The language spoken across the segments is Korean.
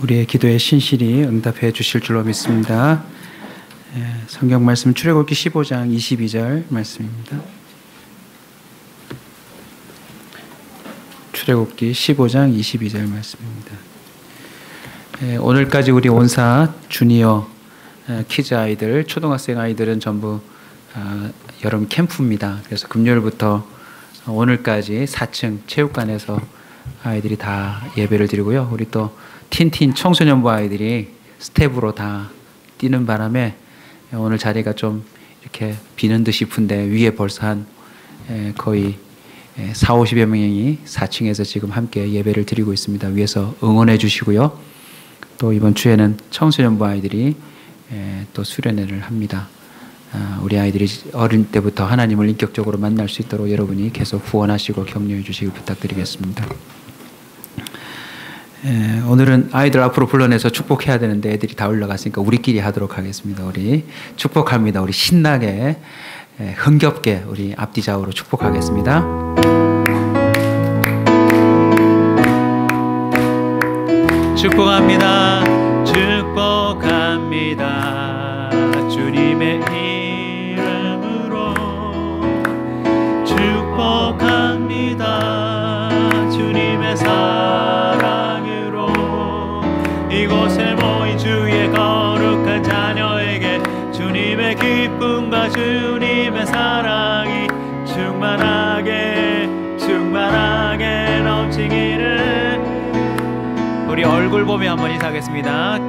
우리의 기도에 신실히 응답해 주실 줄로 믿습니다. 성경 말씀 출애굽기 15장 22절 말씀입니다. 출애굽기 15장 22절 말씀입니다. 오늘까지 우리 온사 주니어 키즈 아이들, 초등학생 아이들은 전부 여름 캠프입니다. 그래서 금요일부터 오늘까지 4층 체육관에서 아이들이 다 예배를 드리고요. 우리 또 틴틴 청소년부 아이들이 스텝으로 다 뛰는 바람에 오늘 자리가 좀 이렇게 비는 듯 싶은데 위에 벌써 한 거의 40~50여 명이 4층에서 지금 함께 예배를 드리고 있습니다. 위에서 응원해 주시고요. 또 이번 주에는 청소년부 아이들이 또 수련회를 합니다. 우리 아이들이 어릴 때부터 하나님을 인격적으로 만날 수 있도록 여러분이 계속 후원하시고 격려해 주시길 부탁드리겠습니다. 오늘은 아이들 앞으로 불러내서 축복해야 되는데 애들이 다 올라갔으니까 우리끼리 하도록 하겠습니다. 우리 축복합니다. 우리 신나게 흥겹게 우리 앞뒤 좌우로 축복하겠습니다. 축복합니다. 축복합니다. 주님의 이름으로 축복합니다. 주님의 사랑으로 이곳에 모인 주의 거룩한 자녀에게 주님의 기쁨과 주님의 사랑이 충만하게 넘치기를. 우리 얼굴 보며 한번 인사하겠습니다.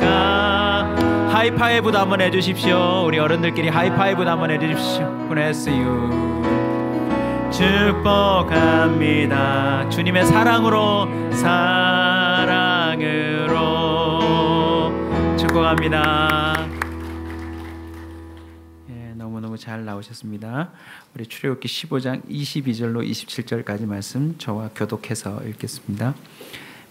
하이파이브도 한번 해주십시오. 우리 어른들끼리 하이파이브도 한번 해주십시오. Bless you. 축복합니다. 주님의 사랑으로 축복합니다. 너무너무 잘 나오셨습니다. 우리 출애굽기 15장 22절로 27절까지 말씀 저와 교독해서 읽겠습니다.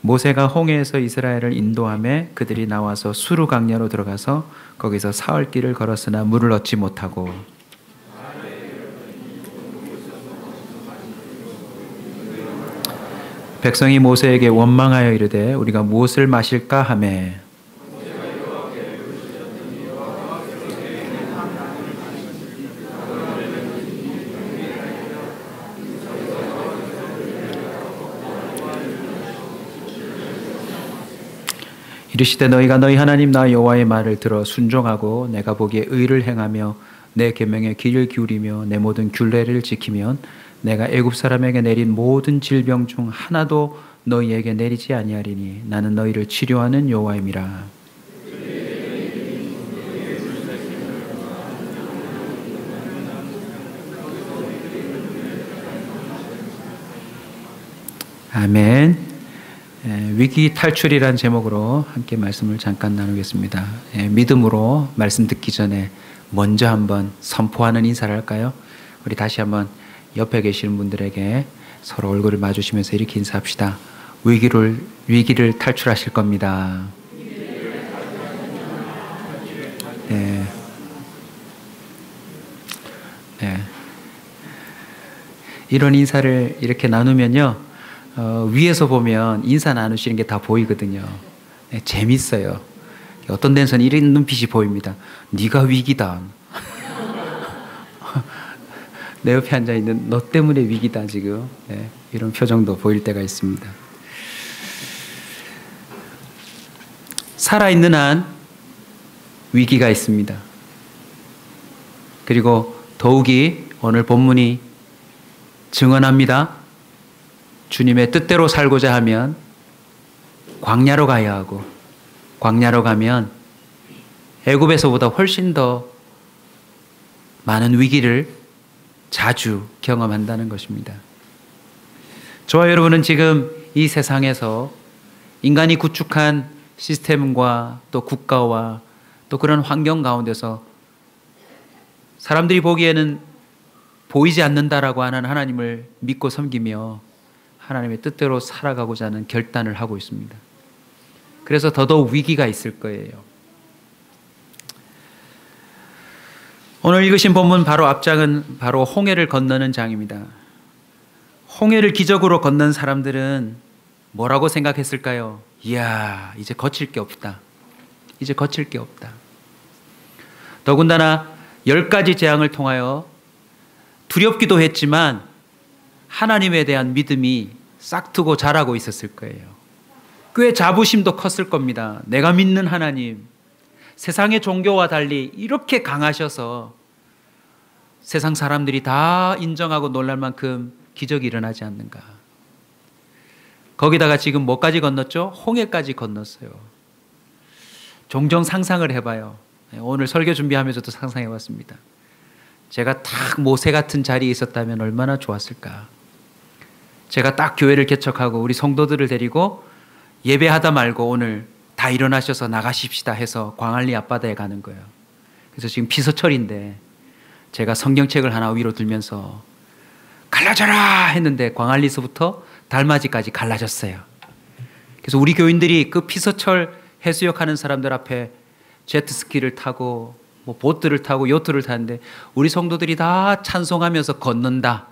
모세가 홍해에서 이스라엘을 인도하매 그들이 나와서 수르 강야로 들어가서 거기서 사흘 길을 걸었으나 물을 얻지 못하고 백성이 모세에게 원망하여 이르되 우리가 무엇을 마실까 하매 이르시되 너희가 너희 하나님 나 여호와의 말을 들어 순종하고 내가 보기에 의를 행하며 내 계명에 귀를 기울이며 내 모든 규례를 지키면 내가 애굽 사람에게 내린 모든 질병 중 하나도 너희에게 내리지 아니하리니 나는 너희를 치료하는 여호와임이라. 아멘. 위기 탈출이란 제목으로 함께 말씀을 잠깐 나누겠습니다. 믿음으로 말씀 듣기 전에 먼저 한번 선포하는 인사를 할까요? 우리 다시 한번 옆에 계시는 분들에게 서로 얼굴을 마주치면서 이렇게 인사합시다. 위기를 탈출하실 겁니다. 네. 이런 인사를 이렇게 나누면요. 위에서 보면 인사 나누시는 게 다 보이거든요. 재밌어요. 어떤 데서는 이런 눈빛이 보입니다. 네가 위기다. 내 옆에 앉아있는 너 때문에 위기다 지금. 이런 표정도 보일 때가 있습니다. 살아있는 한 위기가 있습니다. 그리고 더욱이 오늘 본문이 증언합니다. 주님의 뜻대로 살고자 하면 광야로 가야 하고 광야로 가면 애굽에서보다 훨씬 더 많은 위기를 자주 경험한다는 것입니다. 저와 여러분은 지금 이 세상에서 인간이 구축한 시스템과 또 국가와 또 그런 환경 가운데서 사람들이 보기에는 보이지 않는다라고 하는 하나님을 믿고 섬기며 하나님의 뜻대로 살아가고자 하는 결단을 하고 있습니다. 그래서 더더욱 위기가 있을 거예요. 오늘 읽으신 본문 바로 앞장은 바로 홍해를 건너는 장입니다. 홍해를 기적으로 건넌 사람들은 뭐라고 생각했을까요? 이야, 이제 거칠 게 없다. 이제 거칠 게 없다. 더군다나 10가지 재앙을 통하여 두렵기도 했지만 하나님에 대한 믿음이 싹트고 자라고 있었을 거예요. 꽤 자부심도 컸을 겁니다. 내가 믿는 하나님, 세상의 종교와 달리 이렇게 강하셔서 세상 사람들이 다 인정하고 놀랄 만큼 기적이 일어나지 않는가. 거기다가 지금 뭐까지 건넜죠? 홍해까지 건넜어요. 종종 상상을 해봐요. 오늘 설교 준비하면서도 상상해봤습니다. 제가 딱 모세 같은 자리에 있었다면 얼마나 좋았을까. 제가 딱 교회를 개척하고 우리 성도들을 데리고 예배하다 말고 오늘 다 일어나셔서 나가십시다 해서 광안리 앞바다에 가는 거예요. 그래서 지금 피서철인데 제가 성경책을 하나 위로 들면서 갈라져라 했는데 광안리서부터 달맞이까지 갈라졌어요. 그래서 우리 교인들이 그 피서철 해수욕하는 사람들 앞에 제트스키를 타고 뭐 보트를 타고 요트를 타는데 우리 성도들이 다 찬송하면서 건넌다.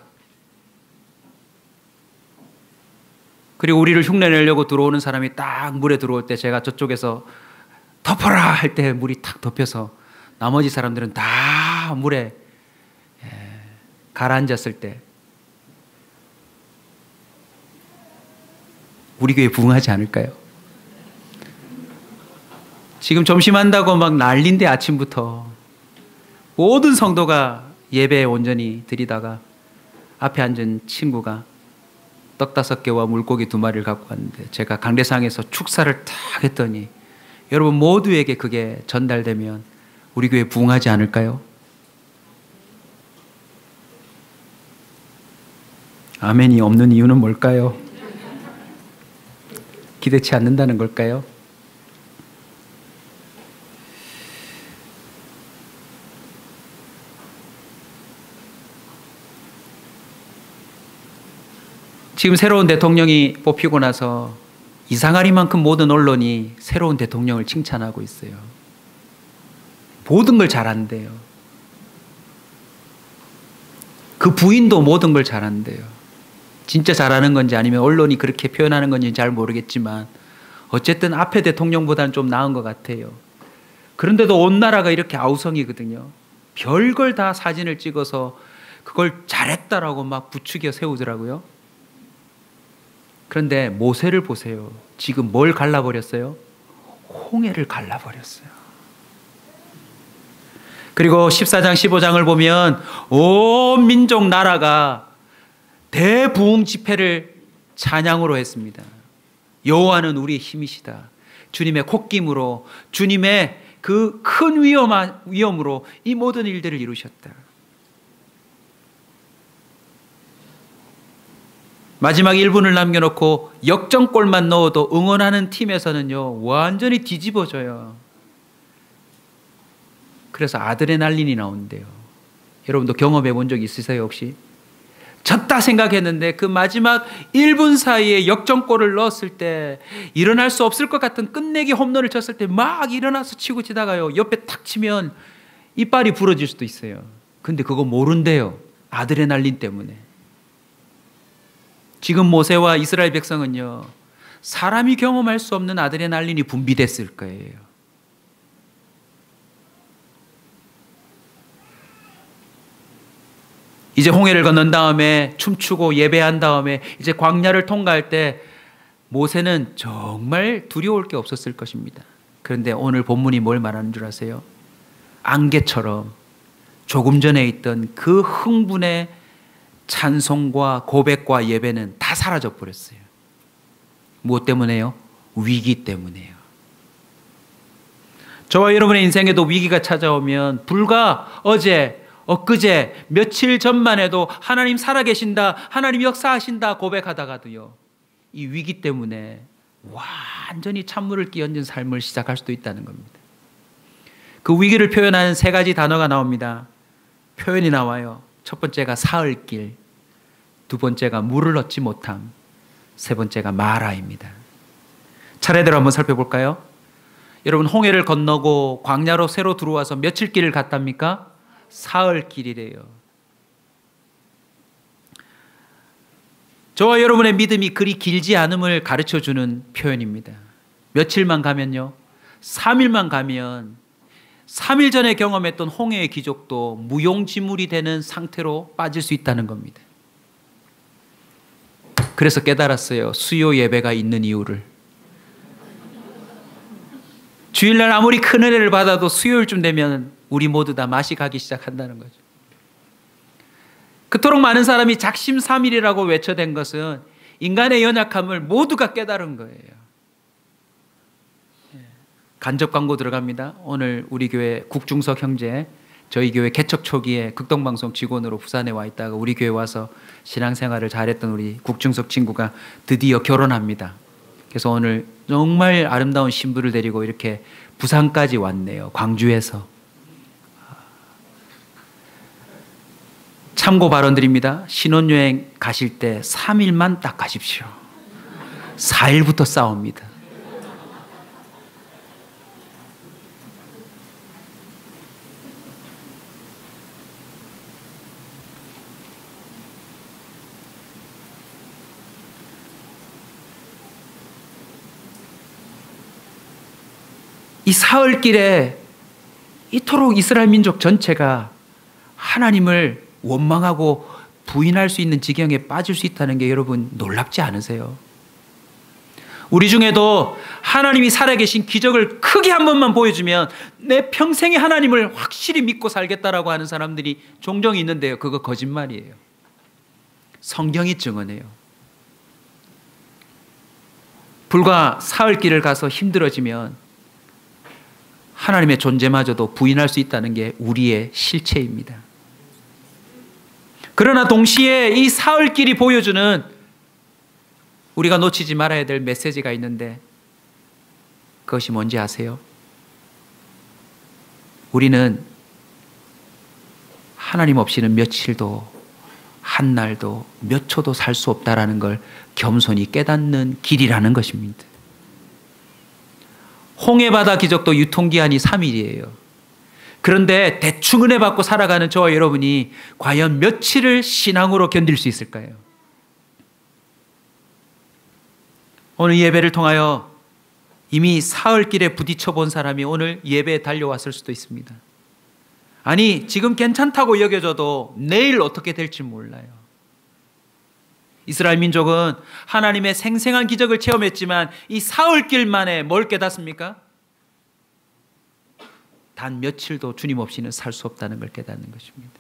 그리고 우리를 흉내내려고 들어오는 사람이 딱 물에 들어올 때 제가 저쪽에서 덮어라 할 때 물이 탁 덮여서 나머지 사람들은 다 물에 가라앉았을 때 우리 교회 부흥하지 않을까요? 지금 점심한다고 막 난린데 아침부터 모든 성도가 예배에 온전히 드리다가 앞에 앉은 친구가 떡 5개와 물고기 2마리를 갖고 왔는데 제가 강대상에서 축사를 탁 했더니 여러분 모두에게 그게 전달되면 우리 교회 부흥하지 않을까요? 아멘이 없는 이유는 뭘까요? 기대치 않는다는 걸까요? 지금 새로운 대통령이 뽑히고 나서 이상하리만큼 모든 언론이 새로운 대통령을 칭찬하고 있어요. 모든 걸 잘한대요. 그 부인도 모든 걸 잘한대요. 진짜 잘하는 건지 아니면 언론이 그렇게 표현하는 건지 잘 모르겠지만 어쨌든 앞에 대통령보다는 좀 나은 것 같아요. 그런데도 온 나라가 이렇게 아우성이거든요. 별걸 다 사진을 찍어서 그걸 잘했다라고 막 부추겨 세우더라고요. 그런데 모세를 보세요. 지금 뭘 갈라버렸어요? 홍해를 갈라버렸어요. 그리고 14장 15장을 보면 온 민족 나라가 대부흥 집회를 찬양으로 했습니다. 여호와는 우리의 힘이시다. 주님의 콧김으로 주님의 그 큰 위엄으로 이 모든 일들을 이루셨다. 마지막 1분을 남겨놓고 역전골만 넣어도 응원하는 팀에서는요 완전히 뒤집어져요. 그래서 아드레날린이 나온대요. 여러분도 경험해 본 적 있으세요 혹시? 졌다 생각했는데 그 마지막 1분 사이에 역전골을 넣었을 때 일어날 수 없을 것 같은 끝내기 홈런을 쳤을 때 막 일어나서 치고 치다가요 옆에 탁 치면 이빨이 부러질 수도 있어요. 근데 그거 모른대요. 아드레날린 때문에. 지금 모세와 이스라엘 백성은요 사람이 경험할 수 없는 아드레날린이 분비됐을 거예요. 이제 홍해를 건넌 다음에 춤추고 예배한 다음에 이제 광야를 통과할 때 모세는 정말 두려울 게 없었을 것입니다. 그런데 오늘 본문이 뭘 말하는 줄 아세요? 안개처럼 조금 전에 있던 그 흥분의 찬송과 고백과 예배는 다 사라져 버렸어요. 무엇 때문에요? 위기 때문에요. 저와 여러분의 인생에도 위기가 찾아오면 불과 어제, 엊그제, 며칠 전만 해도 하나님 살아계신다, 하나님 역사하신다 고백하다가도요 이 위기 때문에 완전히 찬물을 끼얹은 삶을 시작할 수도 있다는 겁니다. 그 위기를 표현하는 3가지 단어가 나옵니다. 표현이 나와요. 첫 번째가 사흘길, 두 번째가 물을 얻지 못함, 세 번째가 마라입니다. 차례대로 한번 살펴볼까요? 여러분 홍해를 건너고 광야로 새로 들어와서 며칠 길을 갔답니까? 사흘길이래요. 저와 여러분의 믿음이 그리 길지 않음을 가르쳐주는 표현입니다. 며칠만 가면요, 3일만 가면 3일 전에 경험했던 홍해의 기적도 무용지물이 되는 상태로 빠질 수 있다는 겁니다. 그래서 깨달았어요. 수요 예배가 있는 이유를. 주일날 아무리 큰 은혜를 받아도 수요일쯤 되면 우리 모두 다 맛이 가기 시작한다는 거죠. 그토록 많은 사람이 작심삼일이라고 외쳐댄 것은 인간의 연약함을 모두가 깨달은 거예요. 간접 광고 들어갑니다. 오늘 우리 교회 국중석 형제, 저희 교회 개척 초기에 극동방송 직원으로 부산에 와 있다가 우리 교회 와서 신앙생활을 잘했던 우리 국중석 친구가 드디어 결혼합니다. 그래서 오늘 정말 아름다운 신부를 데리고 이렇게 부산까지 왔네요. 광주에서. 참고 발언드립니다. 신혼여행 가실 때 3일만 딱 가십시오. 4일부터 싸웁니다. 이 사흘길에 이토록 이스라엘 민족 전체가 하나님을 원망하고 부인할 수 있는 지경에 빠질 수 있다는 게 여러분 놀랍지 않으세요? 우리 중에도 하나님이 살아계신 기적을 크게 한 번만 보여주면 내 평생에 하나님을 확실히 믿고 살겠다라고 하는 사람들이 종종 있는데요. 그거 거짓말이에요. 성경이 증언해요. 불과 사흘길을 가서 힘들어지면 하나님의 존재마저도 부인할 수 있다는 게 우리의 실체입니다. 그러나 동시에 이 사흘길이 보여주는 우리가 놓치지 말아야 될 메시지가 있는데 그것이 뭔지 아세요? 우리는 하나님 없이는 며칠도 한 날도 몇 초도 살 수 없다라는 걸 겸손히 깨닫는 길이라는 것입니다. 홍해바다 기적도 유통기한이 3일이에요. 그런데 대충 은혜 받고 살아가는 저와 여러분이 과연 며칠을 신앙으로 견딜 수 있을까요? 오늘 예배를 통하여 이미 사흘길에 부딪혀 본 사람이 오늘 예배에 달려왔을 수도 있습니다. 아니, 지금 괜찮다고 여겨져도 내일 어떻게 될지 몰라요. 이스라엘 민족은 하나님의 생생한 기적을 체험했지만 이 사흘길 만에 뭘 깨닫습니까? 단 며칠도 주님 없이는 살 수 없다는 걸 깨닫는 것입니다.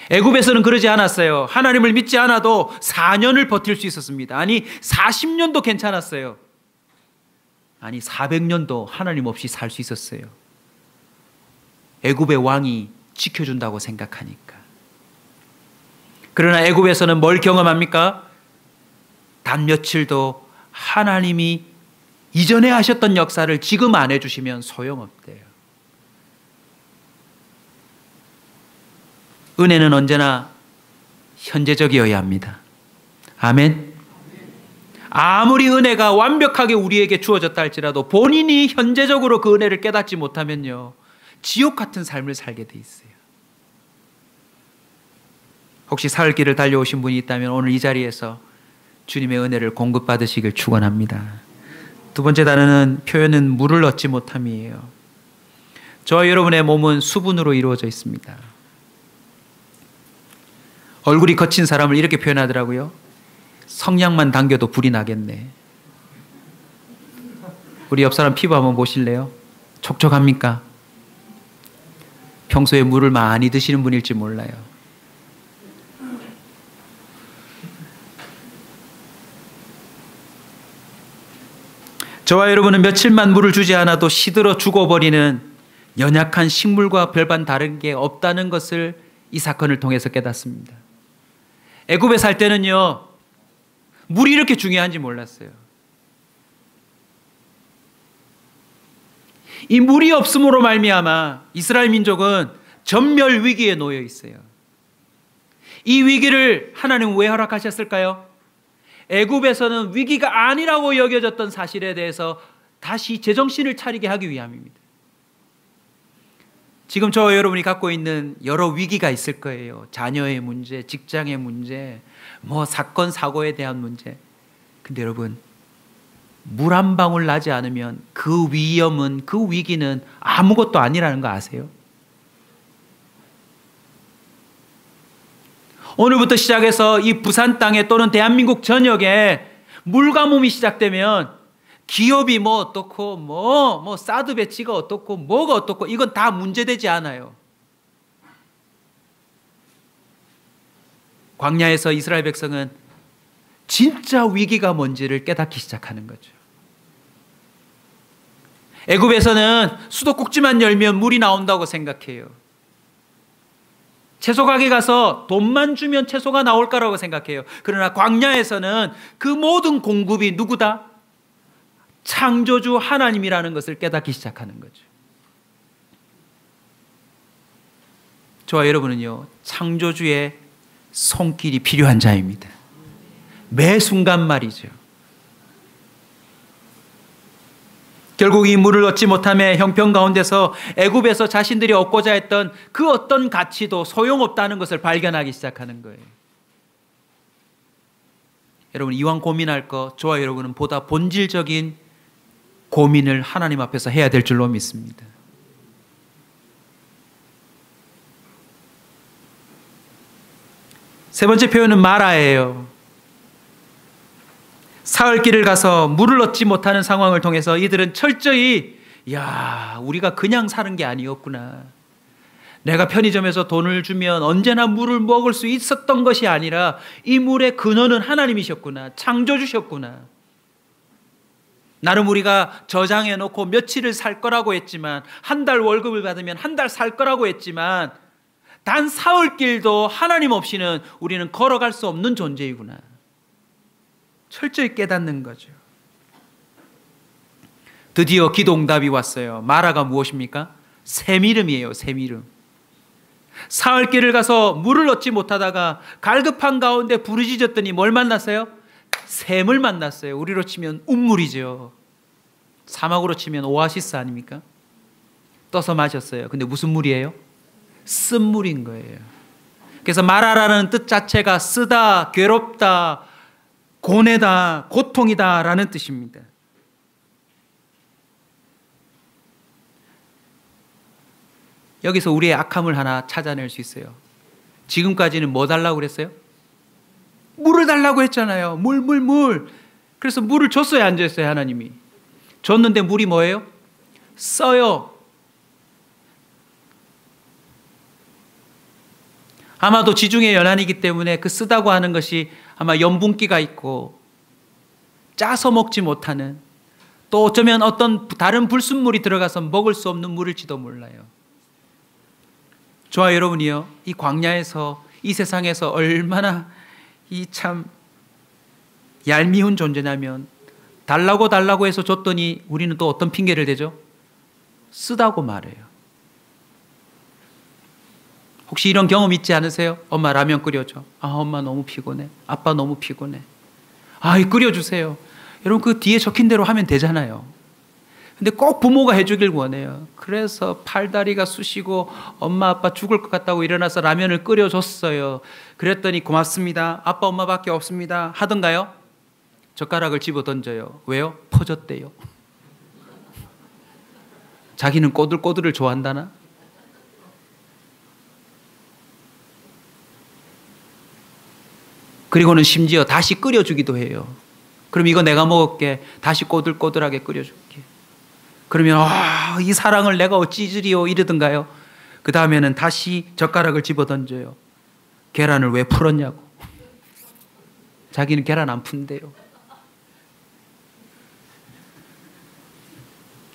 애굽에서는 그러지 않았어요. 하나님을 믿지 않아도 4년을 버틸 수 있었습니다. 아니 40년도 괜찮았어요. 아니 400년도 하나님 없이 살 수 있었어요. 애굽의 왕이 지켜준다고 생각하니까. 그러나 애굽에서는 뭘 경험합니까? 단 며칠도 하나님이 이전에 하셨던 역사를 지금 안 해주시면 소용없대요. 은혜는 언제나 현재적이어야 합니다. 아멘. 아무리 은혜가 완벽하게 우리에게 주어졌다 할지라도 본인이 현재적으로 그 은혜를 깨닫지 못하면요, 지옥 같은 삶을 살게 돼 있어요. 혹시 사흘길을 달려오신 분이 있다면 오늘 이 자리에서 주님의 은혜를 공급받으시길 축원합니다. 두 번째 단어는 표현은 물을 얻지 못함이에요. 저와 여러분의 몸은 수분으로 이루어져 있습니다. 얼굴이 거친 사람을 이렇게 표현하더라고요. 성냥만 당겨도 불이 나겠네. 우리 옆 사람 피부 한번 보실래요? 촉촉합니까? 평소에 물을 많이 드시는 분일지 몰라요. 저와 여러분은 며칠만 물을 주지 않아도 시들어 죽어버리는 연약한 식물과 별반 다른 게 없다는 것을 이 사건을 통해서 깨닫습니다. 애굽에 살 때는요, 물이 이렇게 중요한지 몰랐어요. 이 물이 없음으로 말미암아 이스라엘 민족은 전멸 위기에 놓여 있어요. 이 위기를 하나님은 왜 허락하셨을까요? 애굽에서는 위기가 아니라고 여겨졌던 사실에 대해서 다시 제정신을 차리게 하기 위함입니다. 지금 저와 여러분이 갖고 있는 여러 위기가 있을 거예요. 자녀의 문제, 직장의 문제, 사건, 사고에 대한 문제. 근데 여러분, 물 한 방울 나지 않으면 그 위험은, 그 위기는 아무것도 아니라는 거 아세요? 오늘부터 시작해서 이 부산 땅에 또는 대한민국 전역에 물가뭄이 시작되면 기업이 뭐 어떻고 뭐 사드 배치가 어떻고 뭐가 어떻고 이건 다 문제되지 않아요. 광야에서 이스라엘 백성은 진짜 위기가 뭔지를 깨닫기 시작하는 거죠. 애굽에서는 수도꼭지만 열면 물이 나온다고 생각해요. 채소 가게 가서 돈만 주면 채소가 나올 거라고 생각해요. 그러나 광야에서는 그 모든 공급이 누구다? 창조주 하나님이라는 것을 깨닫기 시작하는 거죠. 저와 여러분은요, 창조주의 손길이 필요한 자입니다. 매 순간 말이죠. 결국 이 물을 얻지 못함에 형편 가운데서 애굽에서 자신들이 얻고자 했던 그 어떤 가치도 소용없다는 것을 발견하기 시작하는 거예요. 여러분, 이왕 고민할 거 저와 여러분은 보다 본질적인 고민을 하나님 앞에서 해야 될 줄로 믿습니다. 세 번째 표현은 마라예요. 사흘길을 가서 물을 얻지 못하는 상황을 통해서 이들은 철저히 우리가 그냥 사는 게 아니었구나. 내가 편의점에서 돈을 주면 언제나 물을 먹을 수 있었던 것이 아니라 이 물의 근원은 하나님이셨구나. 창조주셨구나. 나름 우리가 저장해 놓고 며칠을 살 거라고 했지만, 한 달 월급을 받으면 한 달 살 거라고 했지만 단 사흘길도 하나님 없이는 우리는 걸어갈 수 없는 존재이구나. 철저히 깨닫는 거죠. 드디어 기도응답이 왔어요. 마라가 무엇입니까? 샘이름이에요. 샘이름. 사흘길을 가서 물을 얻지 못하다가 갈급한 가운데 부르짖었더니 뭘 만났어요? 샘을 만났어요. 우리로 치면 운물이죠. 사막으로 치면 오아시스 아닙니까? 떠서 마셨어요. 근데 무슨 물이에요? 쓴물인 거예요. 그래서 마라라는 뜻 자체가 쓰다, 괴롭다, 고뇌다, 고통이다 라는 뜻입니다. 여기서 우리의 악함을 하나 찾아낼 수 있어요. 지금까지는 뭐 달라고 그랬어요? 물을 달라고 했잖아요. 물. 그래서 물을 줬어야 안 줬어요, 하나님이. 줬는데 물이 뭐예요? 써요. 아마도 지중해 연안이기 때문에 그 쓰다고 하는 것이 아마 염분기가 있고 짜서 먹지 못하는, 또 어쩌면 어떤 다른 불순물이 들어가서 먹을 수 없는 물일지도 몰라요. 저와 여러분이요, 이 광야에서, 이 세상에서 얼마나 이 참 얄미운 존재냐면, 달라고 해서 줬더니 우리는 또 어떤 핑계를 대죠? 쓰다고 말해요. 혹시 이런 경험 있지 않으세요? 엄마 라면 끓여줘. 엄마 너무 피곤해. 아빠 너무 피곤해. 끓여주세요. 여러분, 그 뒤에 적힌 대로 하면 되잖아요. 근데 꼭 부모가 해주길 원해요. 그래서 팔다리가 쑤시고 엄마 아빠 죽을 것 같다고 일어나서 라면을 끓여줬어요. 그랬더니 고맙습니다. 아빠 엄마밖에 없습니다. 하던가요? 젓가락을 집어 던져요. 왜요? 퍼졌대요. 자기는 꼬들꼬들을 좋아한다나? 그리고는 심지어 다시 끓여주기도 해요. 그럼 이거 내가 먹을게. 다시 꼬들꼬들하게 끓여줄게. 그러면 이 사랑을 내가 어찌 잊으리요 이러던가요? 그 다음에는 다시 젓가락을 집어던져요. 계란을 왜 풀었냐고. 자기는 계란 안 푼대요.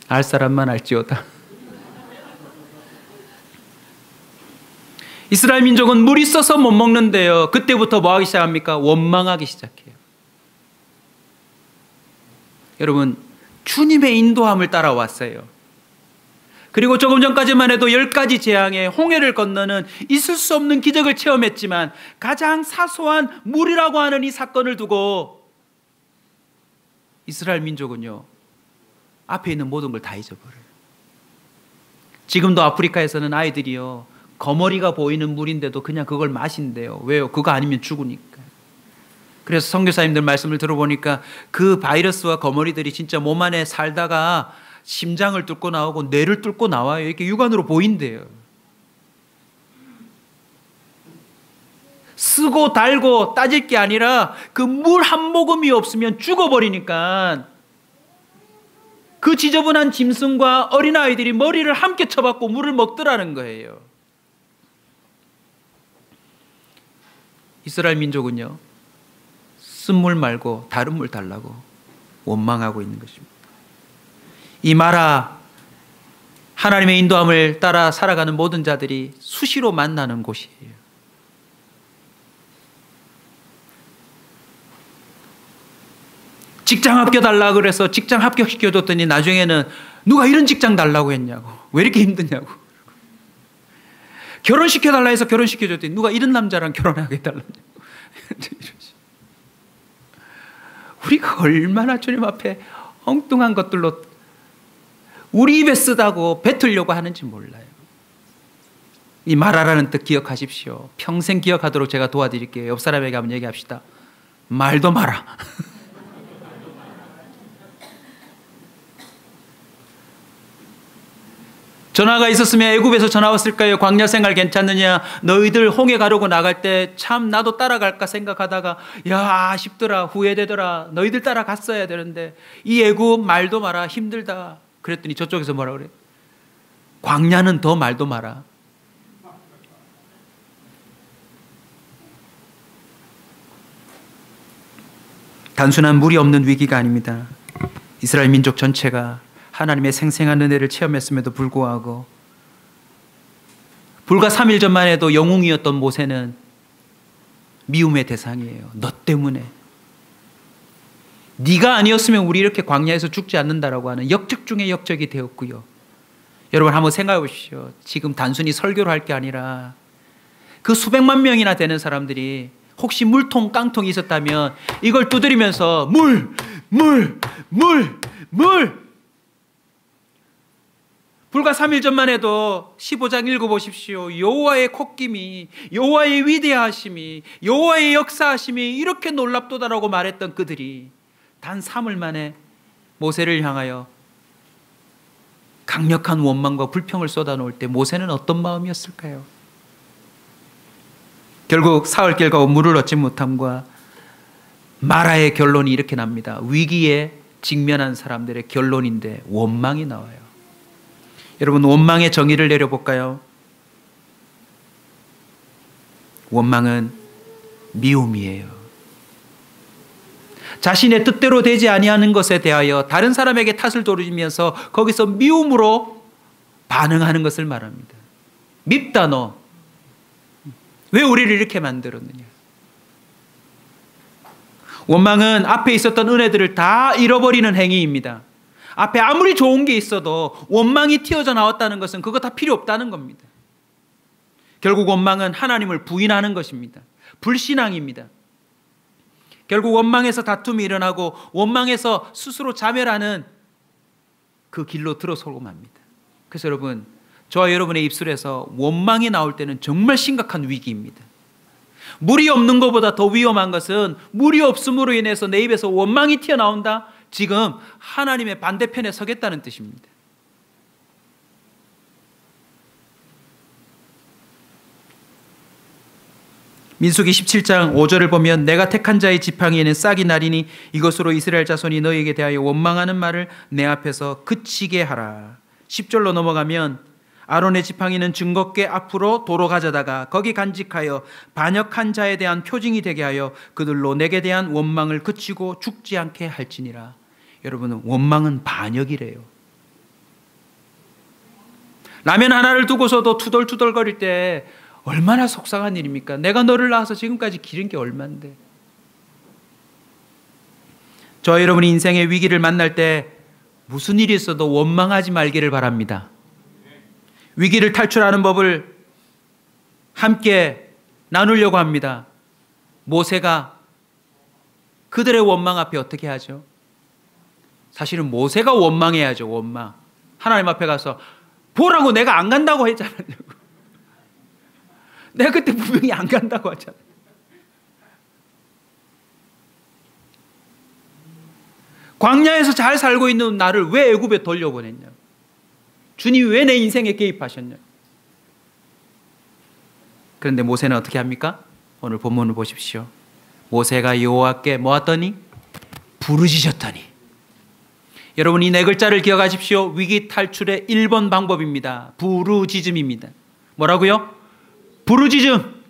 알 사람만 알지어다. 이스라엘 민족은 물 있어서 못 먹는데요, 그때부터 뭐 하기 시작합니까? 원망하기 시작해요. 여러분, 주님의 인도함을 따라왔어요. 그리고 조금 전까지만 해도 10가지 재앙에 홍해를 건너는 있을 수 없는 기적을 체험했지만, 가장 사소한 물이라고 하는 이 사건을 두고 이스라엘 민족은요, 앞에 있는 모든 걸 다 잊어버려요. 지금도 아프리카에서는 아이들이요, 거머리가 보이는 물인데도 그냥 그걸 마신대요. 왜요? 그거 아니면 죽으니까. 그래서 선교사님들 말씀을 들어보니까 그 바이러스와 거머리들이 진짜 몸 안에 살다가 심장을 뚫고 나오고 뇌를 뚫고 나와요. 이렇게 육안으로 보인대요. 쓰고 달고 따질 게 아니라 그 물 한 모금이 없으면 죽어버리니까 그 지저분한 짐승과 어린아이들이 머리를 함께 쳐박고 물을 먹더라는 거예요. 이스라엘 민족은요, 쓴물 말고 다른 물 달라고 원망하고 있는 것입니다. 이 마라, 하나님의 인도함을 따라 살아가는 모든 자들이 수시로 만나는 곳이에요. 직장 합격 달라고 그래서 직장 합격시켜줬더니 나중에는 누가 이런 직장 달라고 했냐고, 왜 이렇게 힘드냐고. 결혼시켜달라 해서 결혼시켜줬더니 누가 이런 남자랑 결혼하게 해달라고. 우리가 얼마나 주님 앞에 엉뚱한 것들로 우리 입에 쓰다고 뱉으려고 하는지 몰라요. 이 마라라는 뜻 기억하십시오. 평생 기억하도록 제가 도와드릴게요. 옆 사람에게 한번 얘기합시다. 말도 마라. 전화가 있었으면 애굽에서 전화 왔을까요? 광야 생활 괜찮느냐? 너희들 홍해 가려고 나갈 때 참 나도 따라갈까 생각하다가 야 아쉽더라, 후회되더라, 너희들 따라갔어야 되는데 이 애굽 말도 마라, 힘들다. 그랬더니 저쪽에서 뭐라 그래? 광야는 더 말도 마라. 단순한 물이 없는 위기가 아닙니다. 이스라엘 민족 전체가 하나님의 생생한 은혜를 체험했음에도 불구하고 불과 3일 전만 해도 영웅이었던 모세는 미움의 대상이에요. 너 때문에. 네가 아니었으면 우리 이렇게 광야에서 죽지 않는다라고 하는 역적 중에 역적이 되었고요. 여러분 한번 생각해 보십시오. 지금 단순히 설교를 할 게 아니라 그 수백만 명이나 되는 사람들이 혹시 물통, 깡통이 있었다면 이걸 두드리면서 물! 불과 3일 전만 해도 15장 읽어보십시오. 여호와의 콧김이, 여호와의 위대하심이, 여호와의 역사하심이 이렇게 놀랍도다라고 말했던 그들이 단 3일 만에 모세를 향하여 강력한 원망과 불평을 쏟아놓을 때 모세는 어떤 마음이었을까요? 결국 사흘길과 물을 얻지 못함과 마라의 결론이 이렇게 납니다. 위기에 직면한 사람들의 결론인데 원망이 나와요. 여러분 원망의 정의를 내려볼까요? 원망은 미움이에요. 자신의 뜻대로 되지 아니하는 것에 대하여 다른 사람에게 탓을 돌리면서 거기서 미움으로 반응하는 것을 말합니다. 밉다 너. 왜 우리를 이렇게 만들었느냐. 원망은 앞에 있었던 은혜들을 다 잃어버리는 행위입니다. 앞에 아무리 좋은 게 있어도 원망이 튀어져 나왔다는 것은 그거 다 필요 없다는 겁니다. 결국 원망은 하나님을 부인하는 것입니다. 불신앙입니다. 결국 원망에서 다툼이 일어나고 원망에서 스스로 자멸하는 그 길로 들어서고 맙니다. 그래서 여러분, 저와 여러분의 입술에서 원망이 나올 때는 정말 심각한 위기입니다. 물이 없는 것보다 더 위험한 것은 물이 없음으로 인해서 내 입에서 원망이 튀어나온다? 지금 하나님의 반대편에 서겠다는 뜻입니다. 민수기 17장 5절을 보면 내가 택한 자의 지팡이에는 싹이 나리니 이것으로 이스라엘 자손이 너희에게 대하여 원망하는 말을 내 앞에서 그치게 하라. 10절로 넘어가면 아론의 지팡이는 증거궤 앞으로 도로 가져다가 거기 간직하여 반역한 자에 대한 표징이 되게 하여 그들로 내게 대한 원망을 그치고 죽지 않게 할지니라. 여러분 원망은 반역이래요. 라면 하나를 두고서도 투덜투덜거릴 때 얼마나 속상한 일입니까? 내가 너를 낳아서 지금까지 기른 게 얼만데. 저 여러분이 인생의 위기를 만날 때 무슨 일이 있어도 원망하지 말기를 바랍니다. 위기를 탈출하는 법을 함께 나누려고 합니다. 모세가 그들의 원망 앞에 어떻게 하죠? 사실은 모세가 원망해야죠. 원망. 하나님 앞에 가서 보라고 내가 안 간다고 했잖아요. 내가 그때 분명히 안 간다고 하잖아요. 광야에서 잘 살고 있는 나를 왜 애굽에 돌려보냈냐? 주님이 왜 내 인생에 개입하셨냐? 그런데 모세는 어떻게 합니까? 오늘 본문을 보십시오. 모세가 여호와께 뭐하더니? 부르짖었더니. 여러분, 이 네 글자를 기억하십시오. 위기 탈출의 1번 방법입니다. 부르짖음입니다. 뭐라고요? 부르짖음.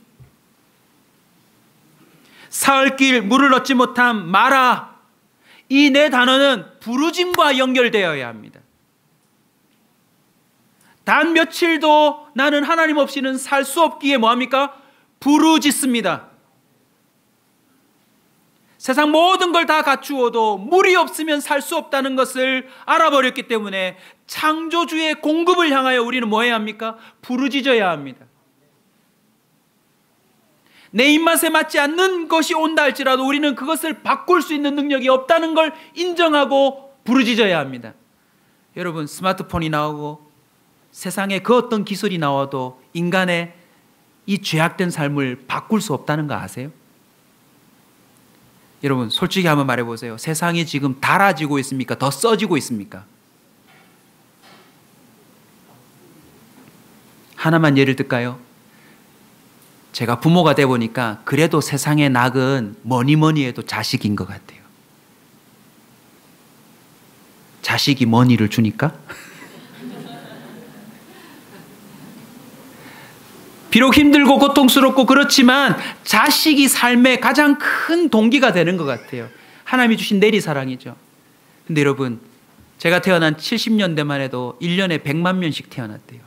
사흘길 물을 얻지 못함 마라. 이 네 단어는 부르짖음과 연결되어야 합니다. 단 며칠도 나는 하나님 없이는 살 수 없기에 뭐합니까? 부르짖습니다. 세상 모든 걸 다 갖추어도 물이 없으면 살 수 없다는 것을 알아버렸기 때문에 창조주의 공급을 향하여 우리는 뭐 해야 합니까? 부르짖어야 합니다. 내 입맛에 맞지 않는 것이 온다 할지라도 우리는 그것을 바꿀 수 있는 능력이 없다는 걸 인정하고 부르짖어야 합니다. 여러분, 스마트폰이 나오고 세상에 그 어떤 기술이 나와도 인간의 이 죄악된 삶을 바꿀 수 없다는 거 아세요? 여러분, 솔직히 한번 말해보세요. 세상이 지금 달아지고 있습니까? 더 써지고 있습니까? 하나만 예를 들까요? 제가 부모가 돼 보니까 그래도 세상의 낙은 뭐니 해도 자식인 것 같아요. 자식이 머니를 주니까? 비록 힘들고 고통스럽고 그렇지만 자식이 삶의 가장 큰 동기가 되는 것 같아요. 하나님이 주신 내리사랑이죠. 근데 여러분, 제가 태어난 70년대만 해도 1년에 100만 명씩 태어났대요.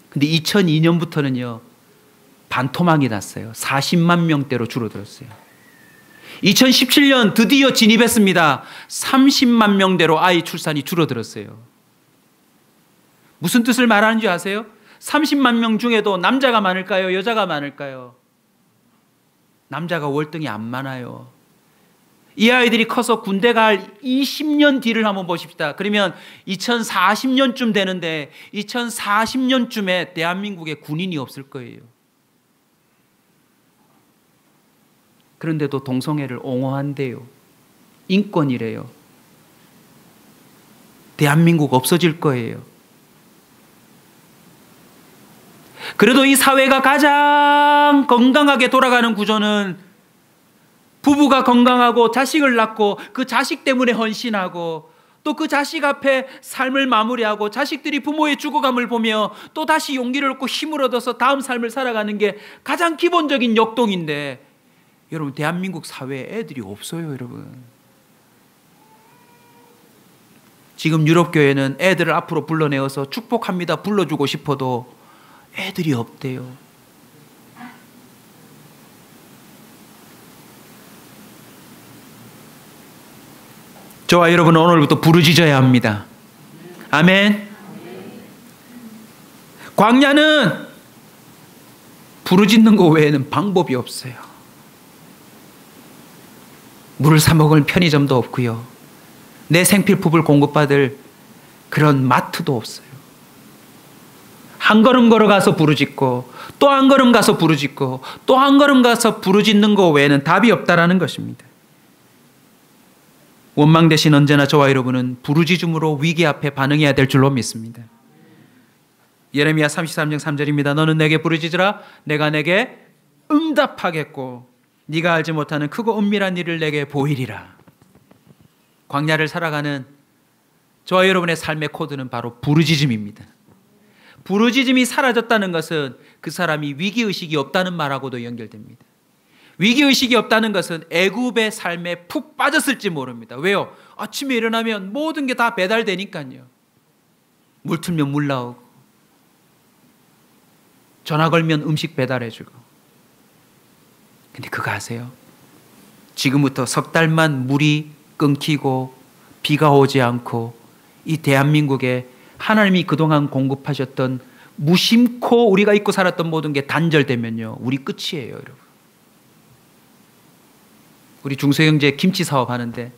근데 2002년부터는요, 반토막이 났어요. 40만 명대로 줄어들었어요. 2017년 드디어 진입했습니다. 30만 명대로 아이 출산이 줄어들었어요. 무슨 뜻을 말하는지 아세요? 30만 명 중에도 남자가 많을까요? 여자가 많을까요? 남자가 월등히 안 많아요. 이 아이들이 커서 군대 갈 20년 뒤를 한번 보십시다. 그러면 2040년쯤 되는데 2040년쯤에 대한민국에 군인이 없을 거예요. 그런데도 동성애를 옹호한대요. 인권이래요. 대한민국 없어질 거예요. 그래도 이 사회가 가장 건강하게 돌아가는 구조는 부부가 건강하고 자식을 낳고 그 자식 때문에 헌신하고 또 그 자식 앞에 삶을 마무리하고 자식들이 부모의 죽어감을 보며 또 다시 용기를 얻고 힘을 얻어서 다음 삶을 살아가는 게 가장 기본적인 역동인데, 여러분, 대한민국 사회에 애들이 없어요. 여러분, 지금 유럽교회는 애들을 앞으로 불러내어서 축복합니다 불러주고 싶어도 애들이 없대요. 저와 여러분은 오늘부터 부르짖어야 합니다. 아멘. 광야는 부르짖는 것 외에는 방법이 없어요. 물을 사 먹을 편의점도 없고요. 내 생필품을 공급받을 그런 마트도 없어요. 한 걸음 걸어가서 부르짖고 또 한 걸음 가서 부르짖고 또 한 걸음 가서 부르짖는 것 외에는 답이 없다라는 것입니다. 원망 대신 언제나 저와 여러분은 부르짖음으로 위기 앞에 반응해야 될 줄로 믿습니다. 예레미야 33장 3절입니다. 너는 내게 부르짖으라 내가 내게 응답하겠고 네가 알지 못하는 크고 은밀한 일을 내게 보이리라. 광야를 살아가는 저와 여러분의 삶의 코드는 바로 부르짖음입니다. 부르짖음이 사라졌다는 것은 그 사람이 위기의식이 없다는 말하고도 연결됩니다. 위기의식이 없다는 것은 애굽의 삶에 푹 빠졌을지 모릅니다. 왜요? 아침에 일어나면 모든 게 다 배달되니까요. 물 틀면 물 나오고 전화 걸면 음식 배달해주고. 근데 그거 아세요? 지금부터 석 달만 물이 끊기고 비가 오지 않고 이 대한민국에 하나님이 그동안 공급하셨던 무심코 우리가 잊고 살았던 모든 게 단절되면요, 우리 끝이에요. 여러분, 우리 중소형제 김치 사업 하는데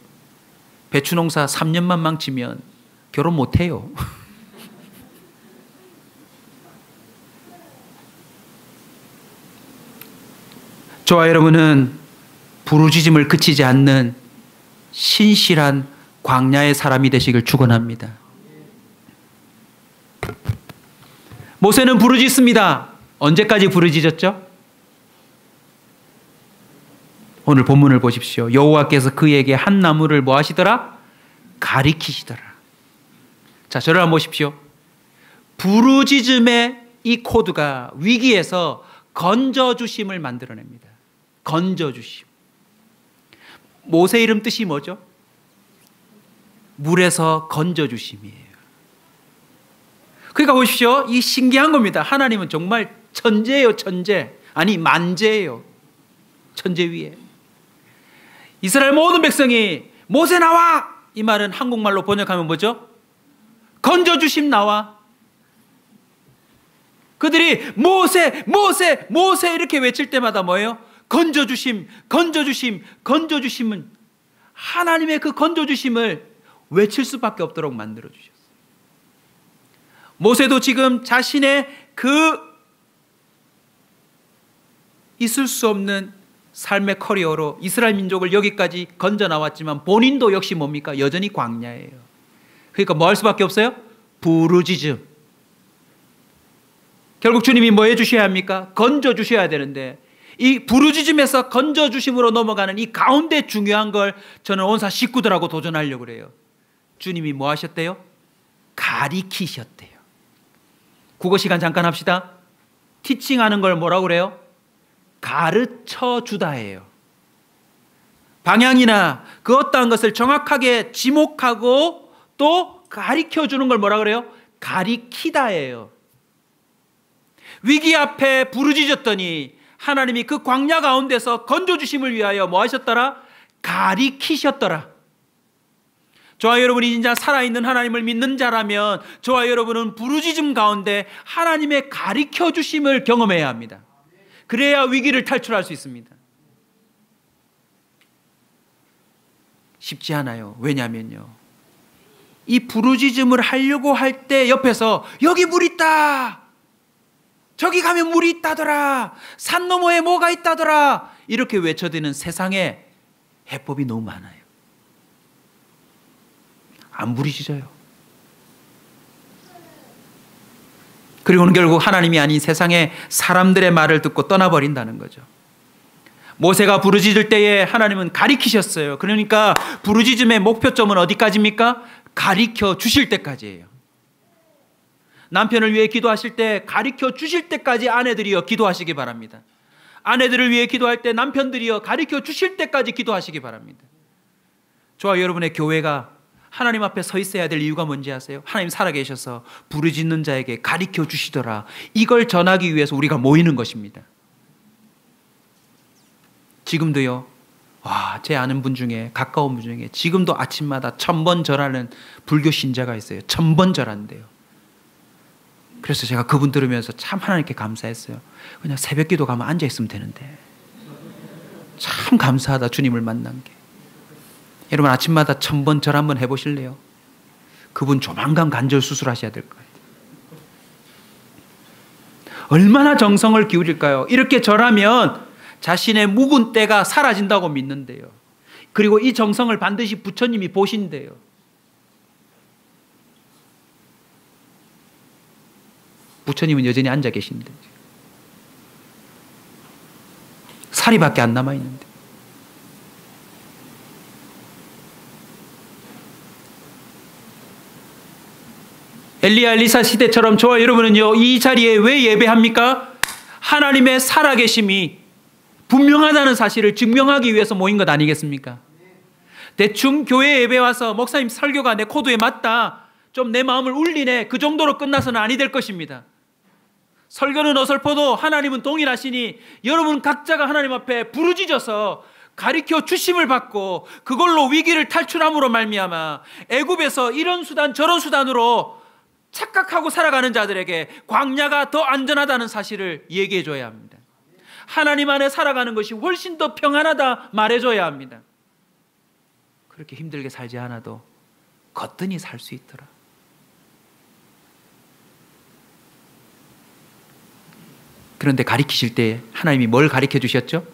배추 농사 3년만 망치면 결혼 못해요. 저와 여러분은 부르짖음을 그치지 않는 신실한 광야의 사람이 되시길 축원합니다. 모세는 부르짖습니다. 언제까지 부르짖었죠? 오늘 본문을 보십시오. 여호와께서 그에게 한 나무를 뭐 하시더라? 가리키시더라. 자, 저를 한번 보십시오. 부르짖음의 이 코드가 위기에서 건져주심을 만들어냅니다. 건져주심. 모세 이름 뜻이 뭐죠? 물에서 건져주심이에요. 그러니까 보십시오. 이 신기한 겁니다. 하나님은 정말 천재예요, 천재. 아니, 만재예요. 천재 위에. 이스라엘 모든 백성이 모세 나와! 이 말은 한국말로 번역하면 뭐죠? 건져주심 나와. 그들이 모세, 모세, 모세 이렇게 외칠 때마다 뭐예요? 건져주심, 건져주심, 건져주심은 하나님의 그 건져주심을 외칠 수밖에 없도록 만들어주셨어요. 모세도 지금 자신의 그 있을 수 없는 삶의 커리어로 이스라엘 민족을 여기까지 건져 나왔지만 본인도 역시 뭡니까? 여전히 광야예요. 그러니까 뭐 할 수밖에 없어요? 부르짖음. 결국 주님이 뭐 해주셔야 합니까? 건져주셔야 되는데 이 부르짖음에서 건져주심으로 넘어가는 이 가운데 중요한 걸 저는 온사 식구들하고 도전하려고 그래요. 주님이 뭐 하셨대요? 가리키셨대요. 국어 시간 잠깐 합시다. 티칭하는 걸 뭐라고 그래요? 가르쳐 주다예요. 방향이나 그 어떠한 것을 정확하게 지목하고 또 가르쳐 주는 걸 뭐라고 그래요? 가리키다예요. 위기 앞에 부르짖었더니 하나님이 그 광야 가운데서 건져주심을 위하여 뭐 하셨더라? 가리키셨더라. 저와 여러분이 진짜 살아있는 하나님을 믿는 자라면 저와 여러분은 부르짖음 가운데 하나님의 가리켜 주심을 경험해야 합니다. 그래야 위기를 탈출할 수 있습니다. 쉽지 않아요. 왜냐면요, 이 부르짖음을 하려고 할 때 옆에서 여기 물 있다, 저기 가면 물이 있다더라, 산 너머에 뭐가 있다더라 이렇게 외쳐대는 세상에 해법이 너무 많아요. 안 부르짖어요. 그리고는 결국 하나님이 아닌 세상의 사람들의 말을 듣고 떠나버린다는 거죠. 모세가 부르짖을 때에 하나님은 가리키셨어요. 그러니까 부르짖음의 목표점은 어디까지입니까? 가리켜 주실 때까지예요. 남편을 위해 기도하실 때 가리켜 주실 때까지 아내들이여 기도하시기 바랍니다. 아내들을 위해 기도할 때 남편들이여 가리켜 주실 때까지 기도하시기 바랍니다. 저와 여러분의 교회가 하나님 앞에 서 있어야 될 이유가 뭔지 아세요? 하나님 살아계셔서 부르짖는 자에게 가리켜 주시더라. 이걸 전하기 위해서 우리가 모이는 것입니다. 지금도요, 제 아는 분 중에, 가까운 분 중에 지금도 아침마다 1000번 절하는 불교 신자가 있어요. 1000번 절한대요. 그래서 제가 그분 들으면서 참 하나님께 감사했어요. 그냥 새벽 기도 가면 앉아있으면 되는데 참 감사하다, 주님을 만난 게. 여러분 아침마다 1000번 절 한번 해보실래요? 그분 조만간 관절 수술하셔야 될 거예요. 얼마나 정성을 기울일까요? 이렇게 절하면 자신의 묵은 때가 사라진다고 믿는데요. 그리고 이 정성을 반드시 부처님이 보신대요. 부처님은 여전히 앉아 계신데 살이 밖에 안 남아있는데. 엘리야 엘리사 시대처럼 저와 여러분은요, 이 자리에 왜 예배합니까? 하나님의 살아계심이 분명하다는 사실을 증명하기 위해서 모인 것 아니겠습니까? 대충 교회 예배 와서 목사님 설교가 내 코드에 맞다, 좀 내 마음을 울리네, 그 정도로 끝나서는 아니 될 것입니다. 설교는 어설퍼도 하나님은 동일하시니 여러분 각자가 하나님 앞에 부르짖어서 가리켜 주심을 받고 그걸로 위기를 탈출함으로 말미암아 애굽에서 이런 수단 저런 수단으로 착각하고 살아가는 자들에게 광야가 더 안전하다는 사실을 얘기해 줘야 합니다. 하나님 안에 살아가는 것이 훨씬 더 평안하다 말해줘야 합니다. 그렇게 힘들게 살지 않아도 거뜬히 살 수 있더라. 그런데 가리키실 때 하나님이 뭘 가리켜 주셨죠?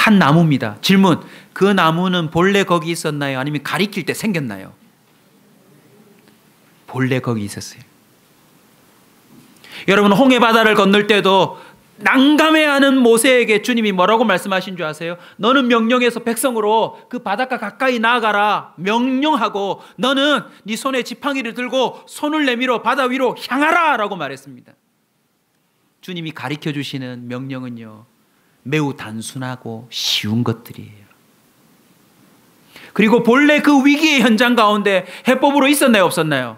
한 나무입니다. 질문, 그 나무는 본래 거기 있었나요? 아니면 가리킬 때 생겼나요? 본래 거기 있었어요. 여러분, 홍해 바다를 건널 때도 난감해하는 모세에게 주님이 뭐라고 말씀하신 줄 아세요? 너는 명령해서 백성으로 그 바닷가 가까이 나아가라 명령하고 너는 네 손에 지팡이를 들고 손을 내밀어 바다 위로 향하라 라고 말했습니다. 주님이 가르쳐 주시는 명령은요, 매우 단순하고 쉬운 것들이에요. 그리고 본래 그 위기의 현장 가운데 해법으로 있었나요, 없었나요?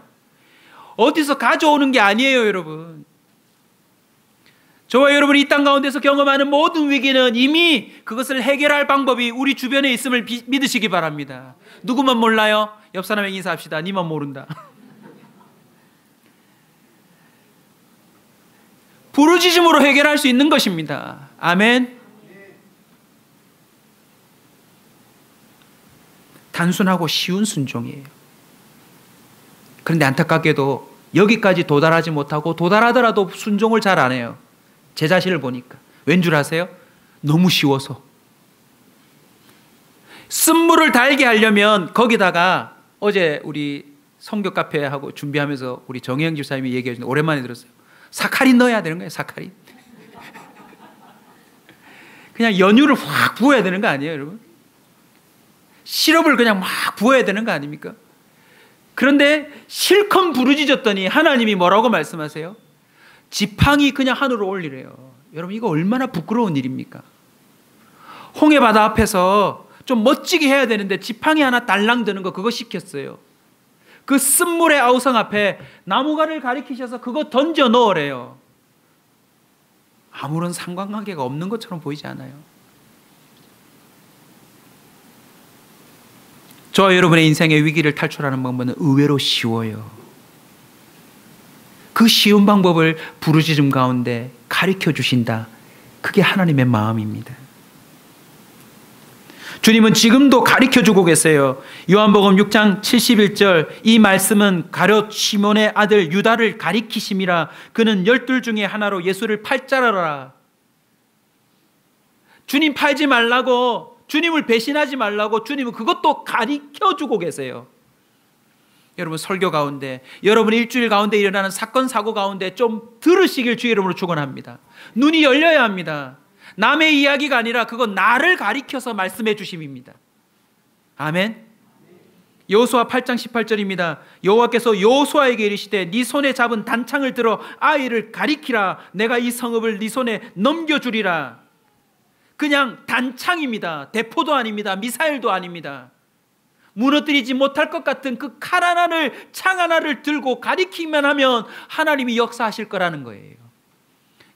어디서 가져오는 게 아니에요, 여러분. 저와 여러분이 이 땅 가운데서 경험하는 모든 위기는 이미 그것을 해결할 방법이 우리 주변에 있음을 믿으시기 바랍니다. 누구만 몰라요? 옆 사람에게 인사합시다. 니만 모른다. 부르짖음으로 해결할 수 있는 것입니다. 아멘. 단순하고 쉬운 순종이에요. 그런데 안타깝게도 여기까지 도달하지 못하고 도달하더라도 순종을 잘 안 해요. 제 자신을 보니까. 왠 줄 아세요? 너무 쉬워서. 쓴물을 달게 하려면 거기다가 어제 우리 성교 카페하고 준비하면서 우리 정혜영 집사님이 얘기해 주는데 오랜만에 들었어요. 사카린 넣어야 되는 거예요, 사카린. 그냥 연유를 확 부어야 되는 거 아니에요, 여러분? 시럽을 그냥 막 부어야 되는 거 아닙니까? 그런데 실컷 부르짖었더니 하나님이 뭐라고 말씀하세요? 지팡이 그냥 하늘로 올리래요. 여러분, 이거 얼마나 부끄러운 일입니까? 홍해 바다 앞에서 좀 멋지게 해야 되는데 지팡이 하나 달랑 드는 거 그거 시켰어요. 그 쓴물의 아우성 앞에 나무가를 가리키셔서 그거 던져 넣으래요. 아무런 상관관계가 없는 것처럼 보이지 않아요? 저와 여러분의 인생의 위기를 탈출하는 방법은 의외로 쉬워요. 그 쉬운 방법을 부르짖음 가운데 가르쳐 주신다. 그게 하나님의 마음입니다. 주님은 지금도 가르쳐 주고 계세요. 요한복음 6장 71절, 이 말씀은 가룟 시몬의 아들 유다를 가리키심이라. 그는 12 중에 하나로 예수를 팔자라라. 주님 팔지 말라고, 주님을 배신하지 말라고 주님은 그것도 가르쳐 주고 계세요. 여러분, 설교 가운데, 여러분 일주일 가운데 일어나는 사건 사고 가운데 좀 들으시길 주의 이름으로 축원합니다. 눈이 열려야 합니다. 남의 이야기가 아니라 그건 나를 가리켜서 말씀해 주심입니다. 아멘. 여호수아 8장 18절입니다. 여호와께서 여호수아에게 이르시되 네 손에 잡은 단창을 들어 아이를 가리키라. 내가 이 성읍을 네 손에 넘겨주리라. 그냥 단창입니다. 대포도 아닙니다. 미사일도 아닙니다. 무너뜨리지 못할 것 같은 그 칼 하나를, 창 하나를 들고 가리키기만 하면 하나님이 역사하실 거라는 거예요.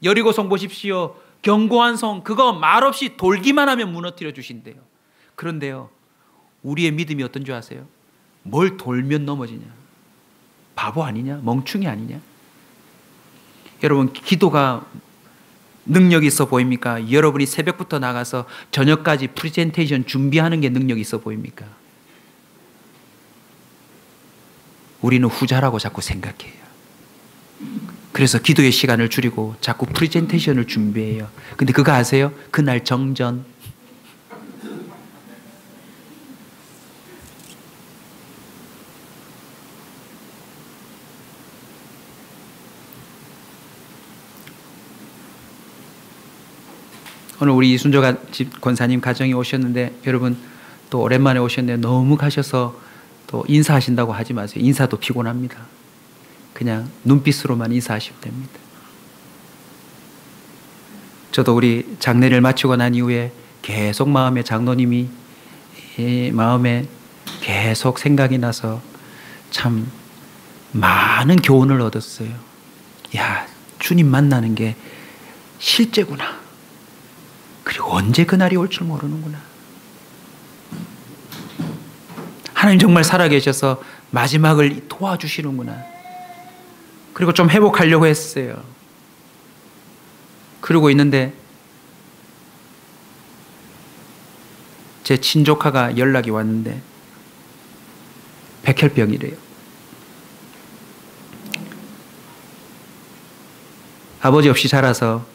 여리고성 보십시오. 견고한 성, 그거 말없이 돌기만 하면 무너뜨려 주신대요. 그런데요, 우리의 믿음이 어떤 줄 아세요? 뭘 돌면 넘어지냐? 바보 아니냐? 멍충이 아니냐? 여러분, 기도가 능력이 있어 보입니까? 여러분이 새벽부터 나가서 저녁까지 프레젠테이션 준비하는 게 능력이 있어 보입니까? 우리는 후자라고 자꾸 생각해요. 그래서 기도의 시간을 줄이고 자꾸 프레젠테이션을 준비해요. 근데 그거 아세요? 그날 정전. 오늘 우리 이순조 집 권사님 가정에 오셨는데, 여러분 또 오랜만에 오셨는데 너무 가셔서 또 인사하신다고 하지 마세요. 인사도 피곤합니다. 그냥 눈빛으로만 인사하시면 됩니다. 저도 우리 장례를 마치고 난 이후에 계속 마음에 장로님이 마음에 계속 생각이 나서 참 많은 교훈을 얻었어요. 야, 주님 만나는 게 실제구나. 그리고 언제 그날이 올 줄 모르는구나. 하나님 정말 살아계셔서 마지막을 도와주시는구나. 그리고 좀 회복하려고 했어요. 그러고 있는데 제 친조카가 연락이 왔는데 백혈병이래요. 아버지 없이 자라서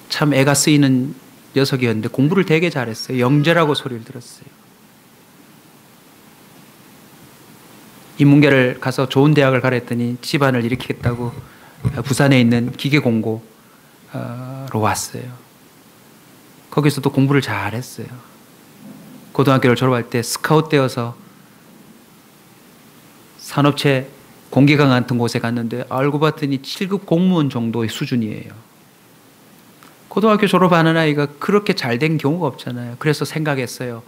참 애가 쓰이는 녀석이었는데 공부를 되게 잘했어요. 영재라고 소리를 들었어요. 인문계를 가서 좋은 대학을 가랬더니 집안을 일으키겠다고 부산에 있는 기계공고로 왔어요. 거기서도 공부를 잘했어요. 고등학교를 졸업할 때 스카웃 되어서 산업체 공기관 같은 곳에 갔는데 알고 봤더니 7급 공무원 정도의 수준이에요. 고등학교 졸업하는 아이가 그렇게 잘된 경우가 없잖아요. 그래서 생각했어요.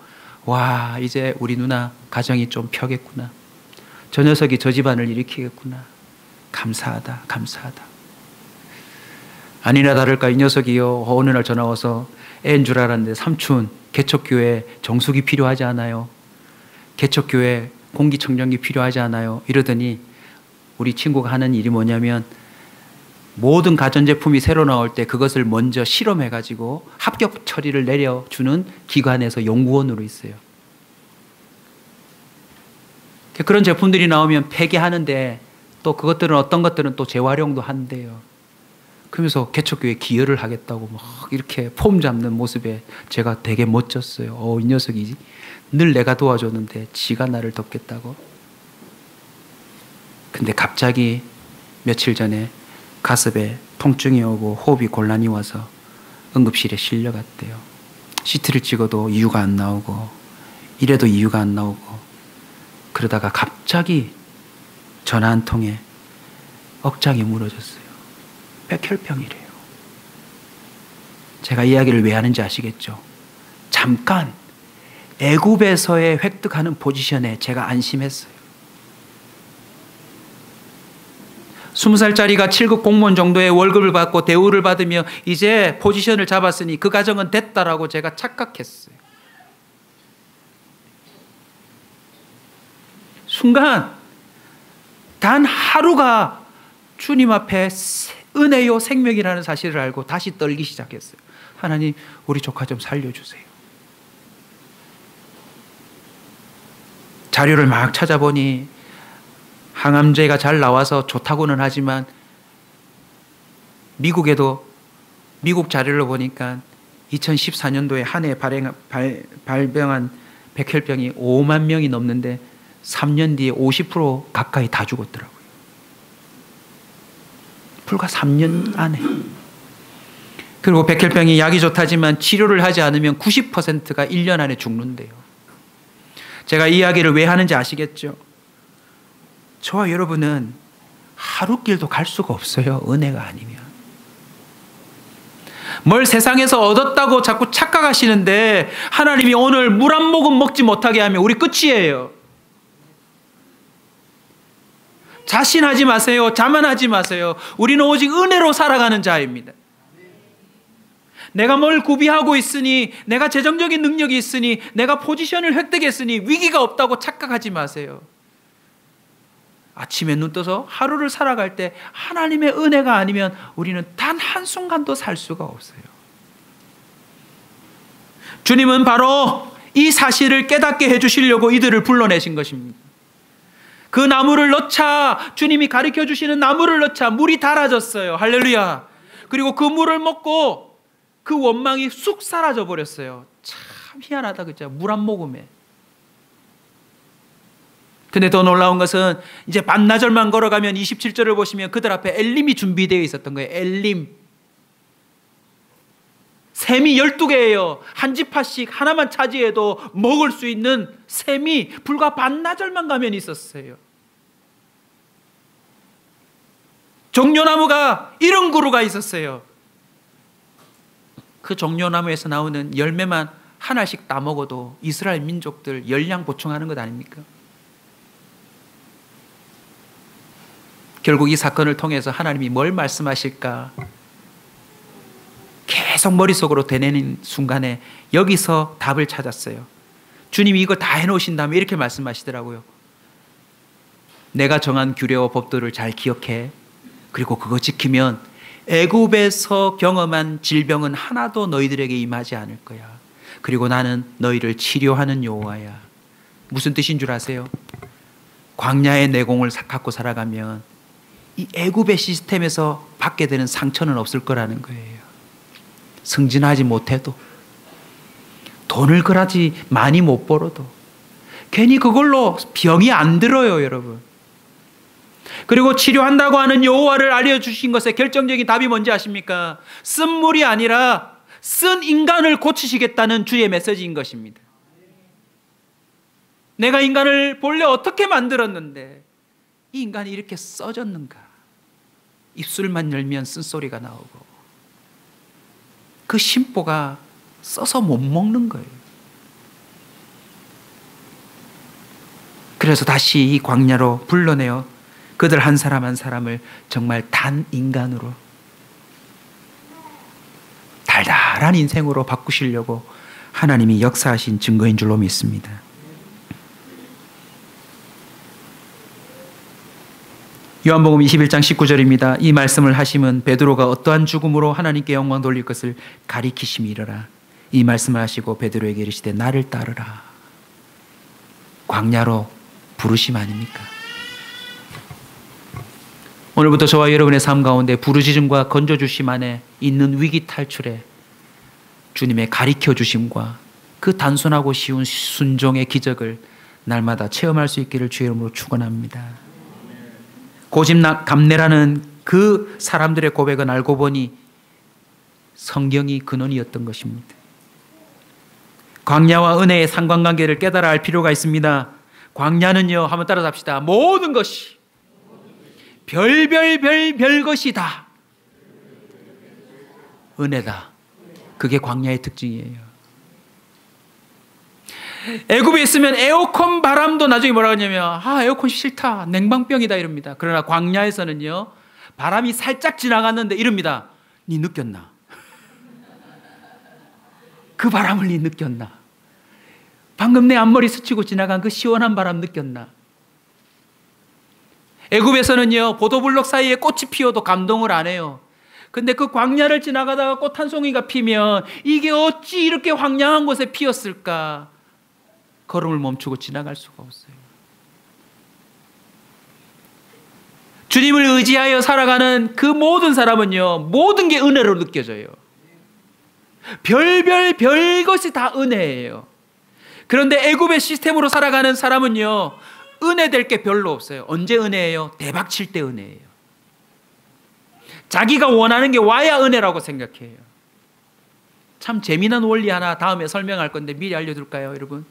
와, 이제 우리 누나 가정이 좀 펴겠구나. 저 녀석이 저 집안을 일으키겠구나. 감사하다, 감사하다. 아니나 다를까 이 녀석이요, 어느 날 전화 와서 애인 줄 알았는데 삼촌, 개척교회 정수기 필요하지 않아요? 개척교회 공기청정기 필요하지 않아요? 이러더니 우리 친구가 하는 일이 뭐냐면 모든 가전제품이 새로 나올 때 그것을 먼저 실험해가지고 합격 처리를 내려주는 기관에서 연구원으로 있어요. 그런 제품들이 나오면 폐기하는데 또 그것들은 어떤 것들은 또 재활용도 한대요. 그러면서 개척교회에 기여를 하겠다고 막 이렇게 폼 잡는 모습에 제가 되게 멋졌어요. 이 녀석이 늘 내가 도와줬는데 지가 나를 돕겠다고. 근데 갑자기 며칠 전에 가슴에 통증이 오고 호흡이 곤란이 와서 응급실에 실려갔대요. CT를 찍어도 이유가 안 나오고 이래도 이유가 안 나오고 그러다가 갑자기 전화 한 통에 억장이 무너졌어요. 백혈병이래요. 제가 이야기를 왜 하는지 아시겠죠? 잠깐 애굽에서의 획득하는 포지션에 제가 안심했어요. 20살짜리가 7급 공무원 정도의 월급을 받고 대우를 받으며 이제 포지션을 잡았으니 그 가정은 됐다라고 제가 착각했어요. 순간 단 하루가 주님 앞에 은혜요 생명이라는 사실을 알고 다시 떨기 시작했어요. 하나님, 우리 조카 좀 살려주세요. 자료를 막 찾아보니 항암제가 잘 나와서 좋다고는 하지만 미국에도 미국 자료를 보니까 2014년도에 한 해 발병한 백혈병이 5만 명이 넘는데 3년 뒤에 50% 가까이 다 죽었더라고요. 불과 3년 안에. 그리고 백혈병이 약이 좋다지만 치료를 하지 않으면 90%가 1년 안에 죽는데요. 제가 이 이야기를 왜 하는지 아시겠죠? 저와 여러분은 하루길도 갈 수가 없어요. 은혜가 아니면. 뭘 세상에서 얻었다고 자꾸 착각하시는데 하나님이 오늘 물 한 모금 먹지 못하게 하면 우리 끝이에요. 자신하지 마세요. 자만하지 마세요. 우리는 오직 은혜로 살아가는 자입니다. 내가 뭘 구비하고 있으니, 내가 재정적인 능력이 있으니, 내가 포지션을 획득했으니 위기가 없다고 착각하지 마세요. 아침에 눈 떠서 하루를 살아갈 때 하나님의 은혜가 아니면 우리는 단 한순간도 살 수가 없어요. 주님은 바로 이 사실을 깨닫게 해주시려고 이들을 불러내신 것입니다. 그 나무를 넣자, 주님이 가르쳐 주시는 나무를 넣자 물이 달아졌어요. 할렐루야. 그리고 그 물을 먹고 그 원망이 쑥 사라져 버렸어요. 참 희한하다, 그죠? 물 한 모금에. 근데 더 놀라운 것은 이제 반나절만 걸어가면 27절을 보시면 그들 앞에 엘림이 준비되어 있었던 거예요. 엘림. 샘이 12개예요. 한 지파씩 하나만 차지해도 먹을 수 있는 샘이 불과 반나절만 가면 있었어요. 종려나무가 70그루가 있었어요. 그 종려나무에서 나오는 열매만 하나씩 따먹어도 이스라엘 민족들 열량 보충하는 것 아닙니까? 결국 이 사건을 통해서 하나님이 뭘 말씀하실까 계속 머릿속으로 되뇌는 순간에 여기서 답을 찾았어요. 주님이 이걸 다 해놓으신 다음에 이렇게 말씀하시더라고요. 내가 정한 규례와 법도를 잘 기억해. 그리고 그거 지키면 애굽에서 경험한 질병은 하나도 너희들에게 임하지 않을 거야. 그리고 나는 너희를 치료하는 여호와야. 무슨 뜻인 줄 아세요? 광야의 내공을 갖고 살아가면 이 애굽의 시스템에서 받게 되는 상처는 없을 거라는 거예요. 승진하지 못해도, 돈을 그다지 많이 못 벌어도 괜히 그걸로 병이 안 들어요, 여러분. 그리고 치료한다고 하는 여호와를 알려주신 것의 결정적인 답이 뭔지 아십니까? 쓴 물이 아니라 쓴 인간을 고치시겠다는 주의 메시지인 것입니다. 내가 인간을 본래 어떻게 만들었는데 이 인간이 이렇게 써졌는가? 입술만 열면 쓴소리가 나오고 그 심보가 써서 못 먹는 거예요. 그래서 다시 이 광야로 불러내어 그들 한 사람 한 사람을 정말 단 인간으로 달달한 인생으로 바꾸시려고 하나님이 역사하신 증거인 줄로 믿습니다. 요한복음 21장 19절입니다. 이 말씀을 하심은 베드로가 어떠한 죽음으로 하나님께 영광 돌릴 것을 가리키심이러라. 이 말씀을 하시고 베드로에게 이르시되 나를 따르라. 광야로 부르심 아닙니까? 오늘부터 저와 여러분의 삶 가운데 부르짖음과 건져주심 안에 있는 위기 탈출에 주님의 가리켜 주심과 그 단순하고 쉬운 순종의 기적을 날마다 체험할 수 있기를 주의 이름으로 축원합니다. 고집감래라는 그 사람들의 고백은 알고 보니 성경이 근원이었던 것입니다. 광야와 은혜의 상관관계를 깨달아 알 필요가 있습니다. 광야는요, 한번 따라서 합시다. 모든 것이 별 것이 다 은혜다. 그게 광야의 특징이에요. 애굽에 있으면 에어컨 바람도 나중에 뭐라고 하냐면 에어컨 싫다, 냉방병이다 이럽니다. 그러나 광야에서는요, 바람이 살짝 지나갔는데 이럽니다. 니 느꼈나? 그 바람을 니 느꼈나? 방금 내 앞머리 스치고 지나간 그 시원한 바람 느꼈나? 애굽에서는요, 보도블록 사이에 꽃이 피어도 감동을 안 해요. 근데 그 광야를 지나가다가 꽃 한 송이가 피면 이게 어찌 이렇게 황량한 곳에 피었을까? 걸음을 멈추고 지나갈 수가 없어요. 주님을 의지하여 살아가는 그 모든 사람은요, 모든 게 은혜로 느껴져요. 별 것이 다 은혜예요. 그런데 애굽의 시스템으로 살아가는 사람은요, 은혜 될 게 별로 없어요. 언제 은혜예요? 대박 칠 때 은혜예요. 자기가 원하는 게 와야 은혜라고 생각해요. 참 재미난 원리 하나 다음에 설명할 건데 미리 알려둘까요, 여러분?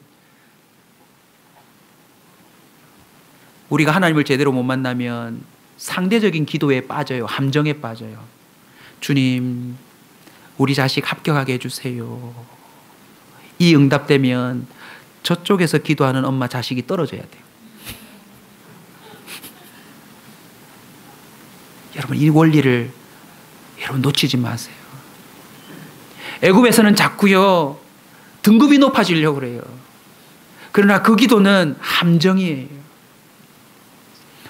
우리가 하나님을 제대로 못 만나면 상대적인 기도에 빠져요. 함정에 빠져요. 주님, 우리 자식 합격하게 해주세요. 이 응답되면 저쪽에서 기도하는 엄마 자식이 떨어져야 돼요. 여러분, 이 원리를 여러분 놓치지 마세요. 애굽에서는 자꾸요, 등급이 높아지려고 그래요. 그러나 그 기도는 함정이에요.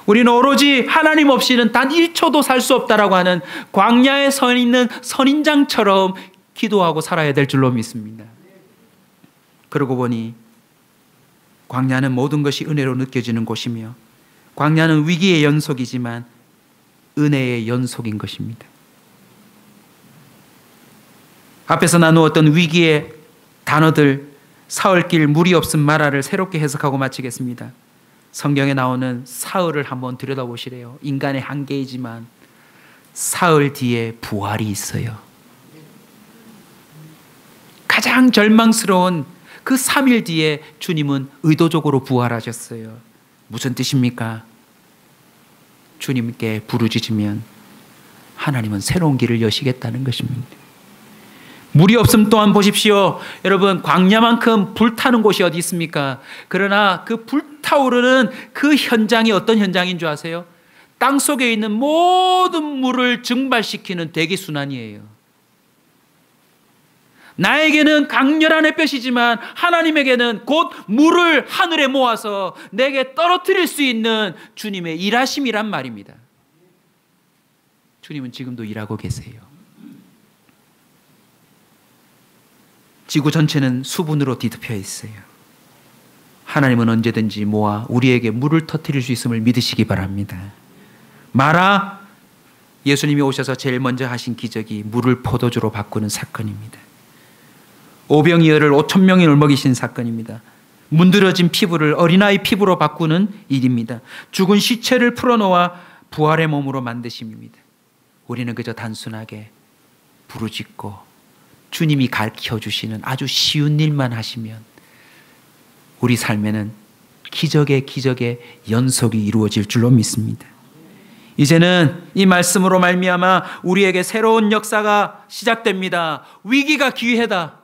우리는 오로지 하나님 없이는 단 1초도 살 수 없다라고 하는 광야에 서 있는 선인장처럼 기도하고 살아야 될 줄로 믿습니다. 그러고 보니 광야는 모든 것이 은혜로 느껴지는 곳이며 광야는 위기의 연속이지만 은혜의 연속인 것입니다. 앞에서 나누었던 위기의 단어들, 사흘길 물이 없음 마라를 새롭게 해석하고 마치겠습니다. 성경에 나오는 사흘을 한번 들여다보시래요. 인간의 한계이지만 사흘 뒤에 부활이 있어요. 가장 절망스러운 그 3일 뒤에 주님은 의도적으로 부활하셨어요. 무슨 뜻입니까? 주님께 부르짖으면 하나님은 새로운 길을 여시겠다는 것입니다. 물이 없음 또한 보십시오. 여러분, 광야만큼 불타는 곳이 어디 있습니까? 그러나 그 불타오르는 그 현장이 어떤 현장인 줄 아세요? 땅 속에 있는 모든 물을 증발시키는 대기순환이에요. 나에게는 강렬한 햇볕이지만 하나님에게는 곧 물을 하늘에 모아서 내게 떨어뜨릴 수 있는 주님의 일하심이란 말입니다. 주님은 지금도 일하고 계세요. 지구 전체는 수분으로 뒤덮여 있어요. 하나님은 언제든지 모아 우리에게 물을 터뜨릴 수 있음을 믿으시기 바랍니다. 마라, 예수님이 오셔서 제일 먼저 하신 기적이 물을 포도주로 바꾸는 사건입니다. 오병이어를 5천 명을 먹이신 사건입니다. 문드러진 피부를 어린아이 피부로 바꾸는 일입니다. 죽은 시체를 풀어놓아 부활의 몸으로 만드심입니다. 우리는 그저 단순하게 부르짖고 주님이 가르쳐 주시는 아주 쉬운 일만 하시면 우리 삶에는 기적의 연속이 이루어질 줄로 믿습니다. 이제는 이 말씀으로 말미암아 우리에게 새로운 역사가 시작됩니다. 위기가 기회다.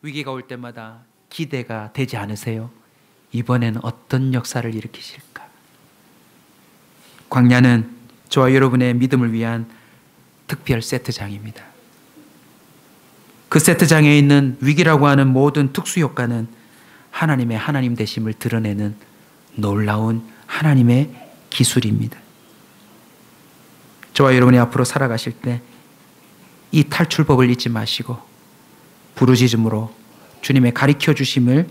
위기가 올 때마다 기대가 되지 않으세요? 이번엔 어떤 역사를 일으키실까? 광야는 저와 여러분의 믿음을 위한 특별 세트장입니다. 그 세트장에 있는 위기라고 하는 모든 특수효과는 하나님의 하나님 되심을 드러내는 놀라운 하나님의 기술입니다. 저와 여러분이 앞으로 살아가실 때 이 탈출법을 잊지 마시고 부르짖음으로 주님의 가르쳐 주심을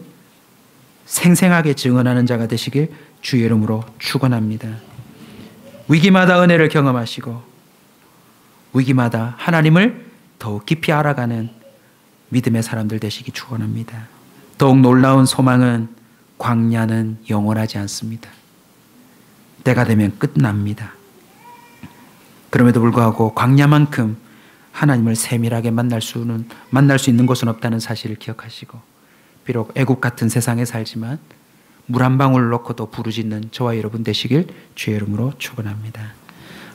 생생하게 증언하는 자가 되시길 주의 이름으로 축원합니다. 위기마다 은혜를 경험하시고 위기마다 하나님을 더욱 깊이 알아가는 믿음의 사람들 되시기 축원합니다. 더욱 놀라운 소망은 광야는 영원하지 않습니다. 때가 되면 끝납니다. 그럼에도 불구하고 광야만큼 하나님을 세밀하게 만날 수 있는 곳은 없다는 사실을 기억하시고 비록 애국 같은 세상에 살지만 물 한 방울 놓고도 부르짖는 저와 여러분 되시길 주의 이름으로 축원합니다.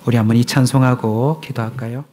우리 한번 이 찬송하고 기도할까요?